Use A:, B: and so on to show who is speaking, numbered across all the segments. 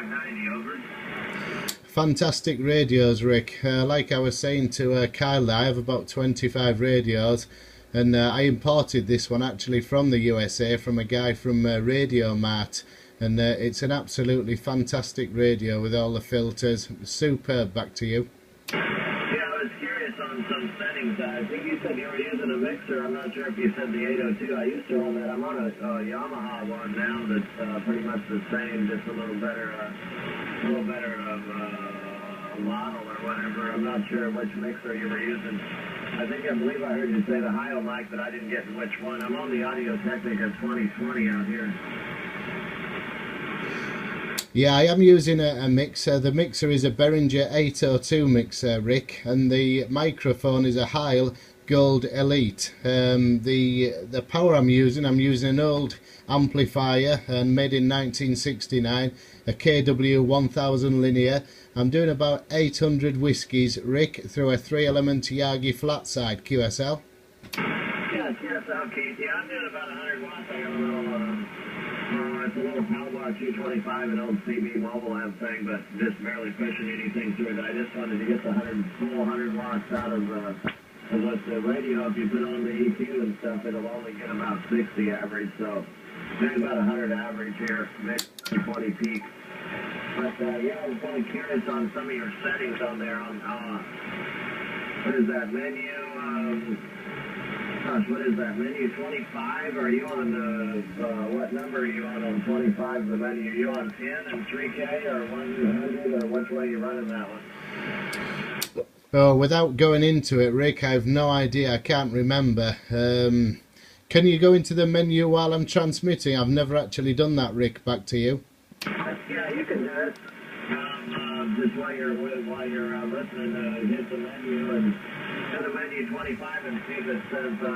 A: 2590, over.
B: Fantastic radios, Rick. Like I was saying to Kyle, I have about 25 radios, and I imported this one actually from the USA from a guy from Radio Mart, and it's an absolutely fantastic radio with all the filters. Superb. Back to you.
A: Yeah, I was curious on some settings. I think you said you were using a mixer. I'm not sure if you said the 802. I used to run that. I'm on a Yamaha one now that's pretty much the same, just a little better of model or whatever. I'm not sure which mixer you were using. I believe I heard you say the Hio mic, but I didn't get which one. I'm on the Audio Technica 2020 out here.
B: Yeah, I am using a mixer. The mixer is a Behringer 802 mixer, Rick, and the microphone is a Heil Gold Elite. The power I'm using an old amplifier and made in 1969, a KW 1000 linear. I'm doing about 800 whiskies, Rick, through a 3-element Yagi flatside QSL.
A: Yeah, QSL Keith. Yeah, I'm doing about 100 watts. I got a little, it's a little Palmar 225, an old CB mobile amp thing, but just barely pushing anything through it. I just wanted to get the 100 watts out of with the radio. If you put on the EQ and stuff, it'll only get about 60 average, so maybe about 100 average here, maybe 20 peak. But yeah, I was kind of curious on some of your settings on there. On what is that menu? Gosh, what is that menu? 25? Are you on what number are you on 25? The menu? Are you on 10 and 3K or 100, or which way are you running that one?
B: Oh, without going into it, Rick, I have no idea. I can't remember. Can you go into the menu while I'm transmitting? I've never actually done that, Rick. Back to you.
A: Yeah, you can do it. Just while you're listening, hit the menu and go to menu 25 and see if it says 10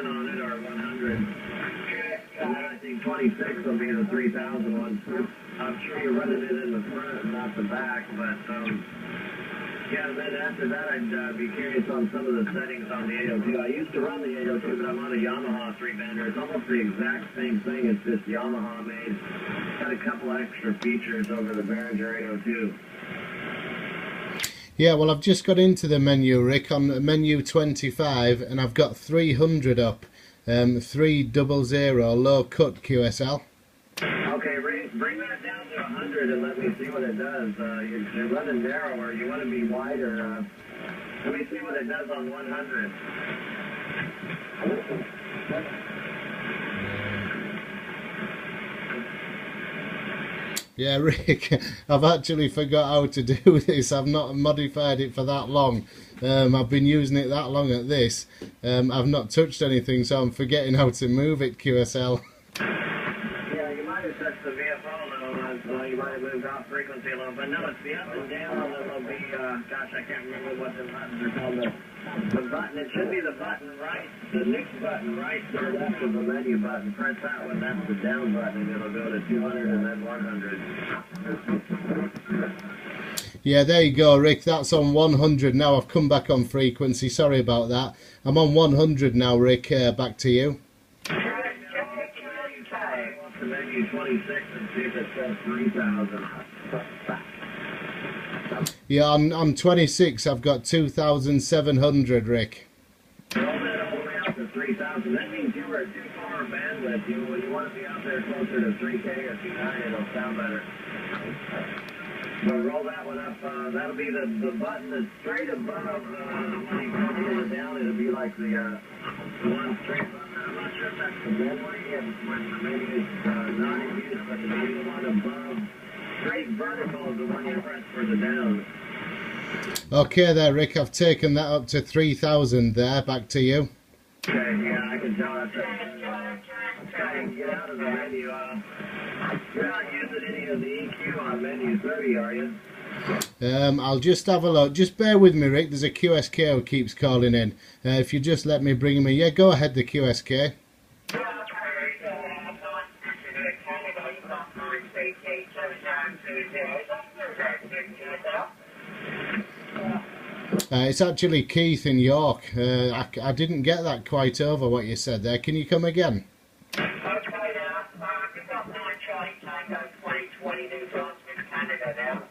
A: on it or 100. And then I think 26 will be the 3000 one. I'm sure you're running it in the front and not the back, but yeah, and then after that, I'd be curious on some of the settings on the 802. I used to run the 802, but I'm on a Yamaha 3-bander. It's almost the exact same thing. It's just Yamaha made. Got a couple extra features over the Behringer 802.
B: Yeah, well, I've just got into the menu, Rick, on menu 25, and I've got 300 up, 300 low cut QSL.
A: Okay, bring that down to 100 and let me see what it does. You're running narrower. You want to be wider. Let me see what it does on 100.
B: Yeah, Rick, I've actually forgot how to do this. I've not modified it for that long. I've been using it that long at this. I've not touched anything, so I'm forgetting how to move it, QSL.
A: Yeah, you might have touched the VFO a little. You might have moved off frequency a little, but no, it's the up and down. It'll be, gosh, I can't remember what the buttons are called. The button, it should be the button right, the next button right to the left of the menu button. Press that one, that's the down button, and it'll go to 200 and then 100.
B: Yeah, there you go, Rick. That's on 100 now. I've come back on frequency. Sorry about that. I'm on 100 now, Rick. Back to you.
A: The menu 26 and see if it says 3000.
B: Yeah, I'm 26. I've got 2,700, Rick.
A: Roll that all the way up to 3000. That means you are too far bandwidth. You want to be out there closer to 3K or 290. It'll sound better. So roll that one up. That'll be the button that's straight above when you come in and down. It'll be like the one straight button. I'm not sure if that's the memory and when maybe it's not in use, but maybe the one above. Straight vertical is the one you press for the down.
B: Okay there, Rick. I've taken that up to 3,000 there. Back to you.
A: Okay, yeah, I can tell that's okay, get out of the menu. You're not using any of the EQ on menu 30, are you?
B: I'll just have a look. Just bear with me, Rick. There's a QSK who keeps calling in. If you just let me bring him in. Yeah, go ahead, the QSK. It's actually Keith in York. I didn't get that quite over what you said there. Can you come again?
A: Canada now.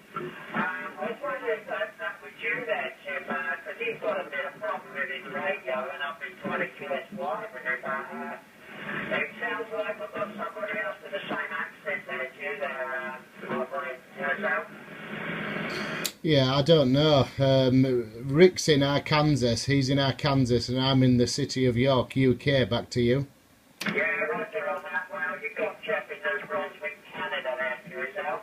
A: I was wondering if that was you there, Tim, because he's got a bit of problem with his radio, and I've been trying to guess why, but it sounds like I've got somebody else with the same accent there as you there, yourself.
B: Yeah, I don't know. Rick's in Arkansas, he's in Arkansas, and I'm in the city of York, UK. Back to you.
A: Yeah, roger on that. Well, you've got Jeff in New Brunswick, Canada there for yourself.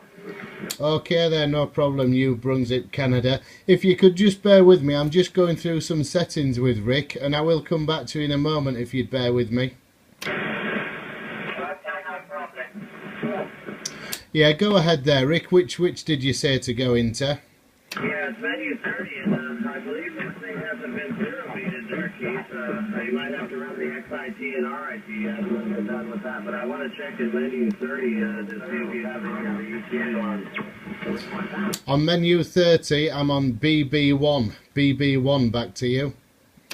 B: Okay then, no problem, New Brunswick, Canada. If you could just bear with me, I'm just going through some settings with Rick, and I will come back to you in a moment if you'd bear with me.
A: Okay, no problem.
B: Yeah, go ahead there, Rick. Which did you say to go into?
A: Yeah, it's menu 30, and I believe this thing hasn't been zero beat in there, Keith. You might have to run the XIT and RIT when you're done with that, but I want to check in menu 30 to see if you have any EQ on.
B: On menu 30, I'm on BB1. BB1, back to you.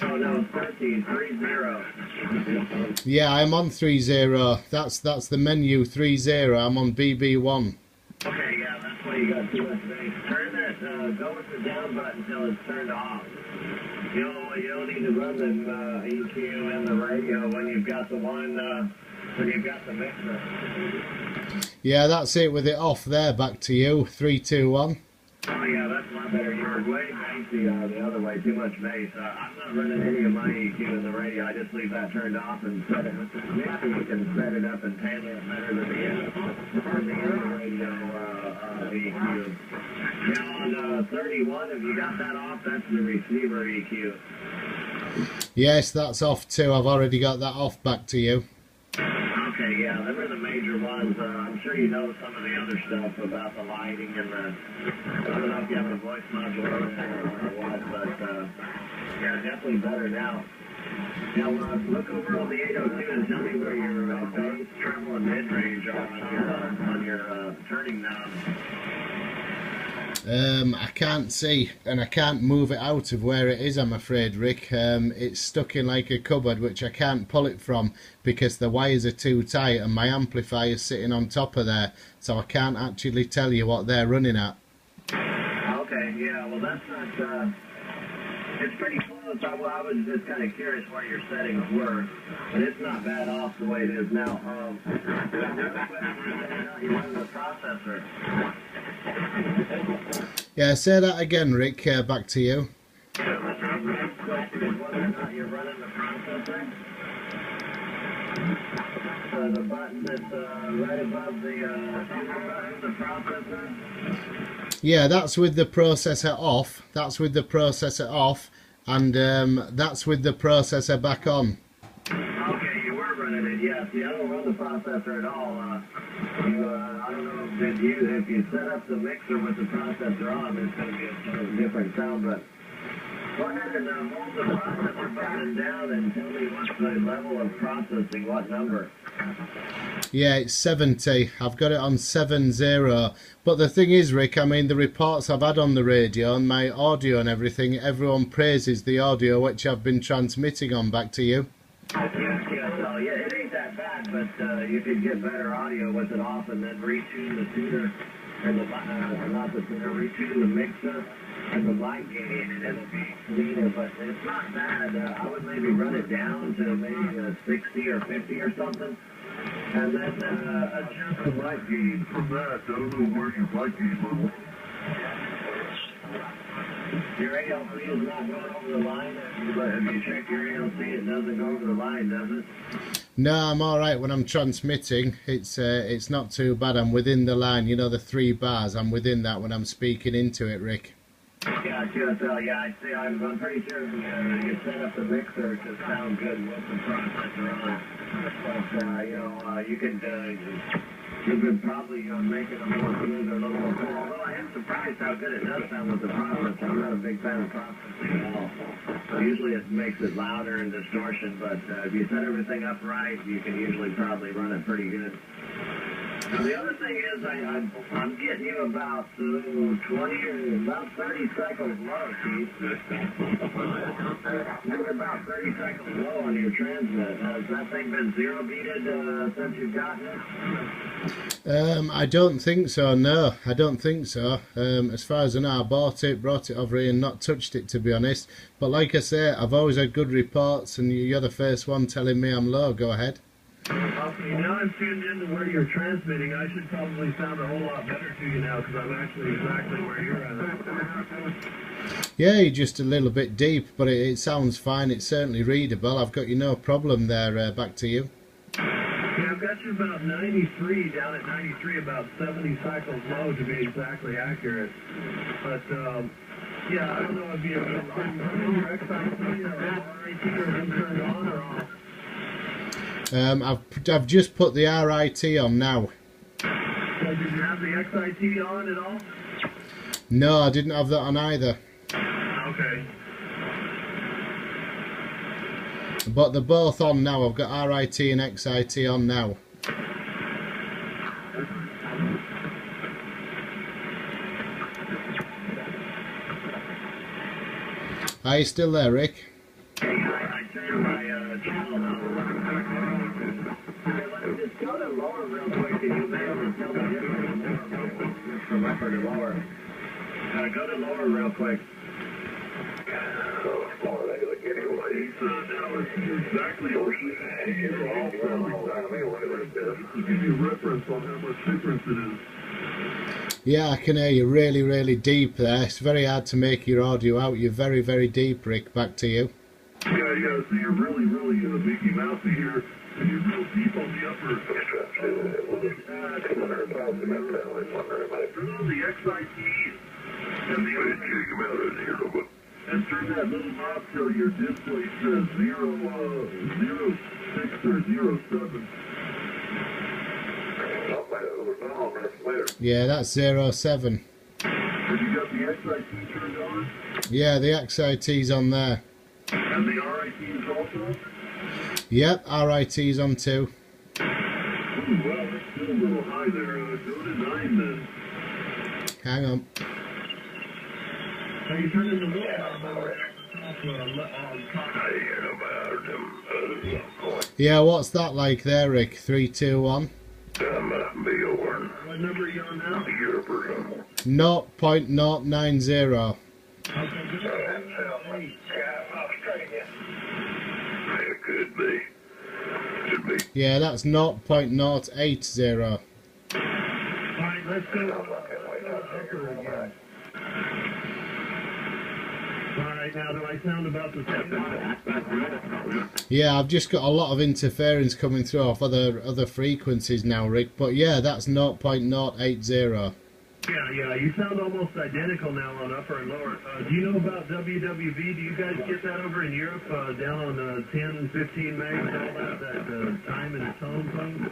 A: Oh no, 30, 30.
B: Yeah, I'm on 30. That's the menu 30. I'm on BB1.
A: Okay, yeah, that's why you got too much bass. Turn that, go with the down button until it's turned off. You don't need to run the EQ and the radio when you've got the one, when you've got the mixer.
B: Yeah, that's it with it off there. Back to you. 3, 2, 1.
A: Oh yeah, that's a lot better. You were way bassy the other way, too much bass. I'm not running any of my EQ in the radio. I just leave that turned off and set it. Maybe you can set it up and tailor it better than the radio EQ. Now on 31, if you got that off, that's the receiver EQ.
B: Yes, that's off too. I've already got that off. Back to you.
A: Okay, yeah, them are the major ones. I'm sure you know some of the other stuff about the lighting and the, I don't know if you have a voice modulator or what, but yeah, definitely better now. Now, look over on the 802 and tell me where your bass, treble, and mid-range are on your turning knob.
B: I can't see, and I can't move it out of where it is, I'm afraid, Rick. It's stuck in like a cupboard, which I can't pull it from because the wires are too tight and my amplifier is sitting on top of there, so I can't actually tell you what they're running at.
A: Okay, yeah, well that's not, it's pretty close. I was just kind of curious where your settings were, but it's not bad off the way it is now. You're running the processor.
B: Yeah, say that again, Rick. Back to you.
A: The next question is whether or not you're running the processor. The button that's right above the processor.
B: Yeah, that's with the processor off. That's with the processor off, and that's with the processor back on.
A: Okay, you were running it. Yeah, see, I don't run the processor at all. I don't know if you set up the mixer with the processor on, it's going to be a different sound, but go ahead and hold the processor button down and tell me what's the level of processing, what number.
B: Yeah, it's 70. I've got it on 70. But the thing is, Rick, I mean, the reports I've had on the radio and my audio and everything, everyone praises the audio which I've been transmitting on. Back to you.
A: Yeah, it ain't that bad, but you could get better audio with it off and then retune the tuner, or not the tuner, retune the mixer and the mic gain, and it'll be cleaner, but it's not bad. I would maybe run it down to maybe 60 or 50 or something, and then adjust the mic gain from that. I don't know where your mic gain level. Your ALC is not going over the line. If you check your ALC, it doesn't go over the line, does it?
B: No, I'm all right when I'm transmitting. It's not too bad. I'm within the line. You know, the 3 bars. I'm within that when I'm speaking into it, Rick.
A: Yeah, QSL. Yeah, I see. I'm pretty sure you set up the mixer to sound good with the processor on. But you could probably make it a more smooth or a little more cool. Although I am surprised how good it does sound with the processor. I'm not a big fan of processing at all. So usually it makes it louder and distortion, but if you set everything up right, you can usually probably run it pretty good. The other thing is, I'm getting you about 20 or about 30 cycles low, Keith. You're about 30 cycles low on your transmit. Has that thing been zero beated since you've gotten it?
B: I don't think so, no. I don't think so. As far as I know, I brought it over here and not touched it, to be honest. But like I say, I've always had good reports, and you're the first one telling me I'm low. Go ahead.
A: Okay, now I'm tuned into where you're transmitting. I should probably sound a whole lot better to you now because I'm actually exactly where you're at.
B: Yeah, you're just a little bit deep, but it sounds fine. It's certainly readable. I've got you no problem there. Back to you.
A: Yeah, I've got you about 93, down at 93, about 70 cycles low to be exactly accurate. But, yeah, I don't know if you're running your XIT or RIT or been turned on or off.
B: I've just put the RIT on now.
A: So did you have the XIT on at all?
B: No, I didn't have that on either.
A: Okay.
B: But they're both on now. I've got RIT and XIT on now. Are you still there, Rick?
A: I turned my channel on. Just go to lower real quick and you may be able to tell the difference from upper to lower. Go to lower real quick. Exactly to give you reference on how much difference it is.
B: Yeah, I can hear you really, really deep there. It's very hard to make your audio out. You're very, very deep, Rick. Back to you.
A: Yeah, so you're really, Mickey Mousey here, and you're real deep on the upper. Turn on the XIT and the and turn that little knob till your display says 06 or 07.
B: Yeah, that's 07.
A: Have you got the XIT turned on?
B: Yeah, the XIT's on there.
A: And the RIT's also?
B: Yep, RIT's on too.
A: Ooh, well, that's still a little high there. Go to 9 then.
B: Hang on.
A: Are you turning the wheel knob
B: Yeah, what's that like there, Rick? 3, 2, 1.
A: What number are you on now?
B: 0.090.
A: It could be.
B: Yeah, that's 0.080.
A: Alright, let's go. Alright, now do I sound about the same?
B: Yeah, I've just got a lot of interference coming through off other frequencies now, Rick. But yeah, that's 0.080.
A: Yeah, you sound almost identical now on upper and lower. Do you know about WWV? Do you guys get that over in Europe, down on 10, 15 megs, all that time and tone thing?